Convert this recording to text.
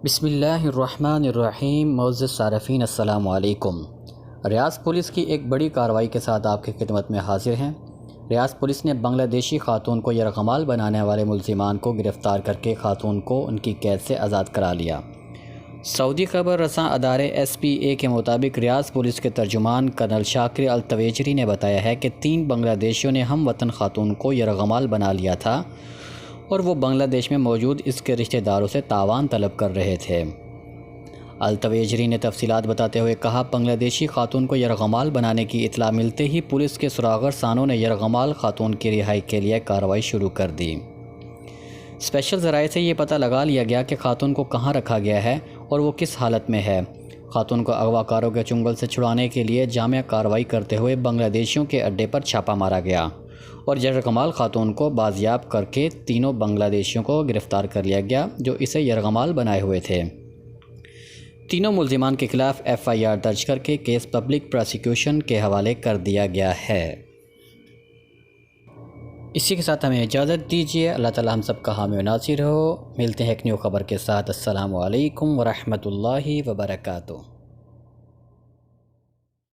بسم اللہ الرحمن الرحیم۔ معزز صارفین السلام علیکم۔ ریاض پولیس کی ایک بڑی کارروائی کے ساتھ آپ کی خدمت میں حاضر ہیں۔ ریاض پولیس نے بنگلہ دیشی خاتون کو یرغمال بنانے والے ملزمان کو گرفتار کر کے خاتون کو ان کی قید سے آزاد کرا لیا۔ سعودی خبر رساں ادارے ایس پی اے کے مطابق ریاض پولیس کے ترجمان کرنل شکریہ التویجری نے بتایا ہے کہ 3 بنگلہ دیشیوں نے ہم وطن خاتون کو یرغمال بنا لیا تھا اور وہ بنگلہ دیش میں موجود اس کے رشتہ داروں سے تعاون طلب کر رہے تھے۔ التویجری نے تفصیلات بتاتے ہوئے کہا، بنگلہ دیشی خاتون کو یرغمال بنانے کی اطلاع ملتے ہی پولیس کے سراغر سانوں نے یرغمال خاتون کی رہائی کے لیے کارروائی شروع کر دی۔ اسپیشل ذرائع سے یہ پتہ لگا لیا گیا کہ خاتون کو کہاں رکھا گیا ہے اور وہ کس حالت میں ہے۔ خاتون کو اغوا کاروں کے چنگل سے چھڑانے کے لیے جامع کارروائی کرتے ہوئے بنگلہ دیشیوں کے اڈے پر چھاپا مارا گیا اور یرغمال خاتون کو بازیاب کر کے تینوں بنگلہ دیشیوں کو گرفتار کر لیا گیا جو اسے یرغمال بنائے ہوئے تھے۔ تینوں ملزمان کے خلاف FIR درج کر کے کیس پبلک پراسیکیوشن کے حوالے کر دیا گیا ہے۔ اسی کے ساتھ ہمیں اجازت دیجیے۔ اللہ تعالی ہم سب کا حامی و ناصر ہو۔ ملتے ہیں ایک نیو خبر کے ساتھ۔ السلام علیکم ورحمۃ اللہ وبرکاتہ۔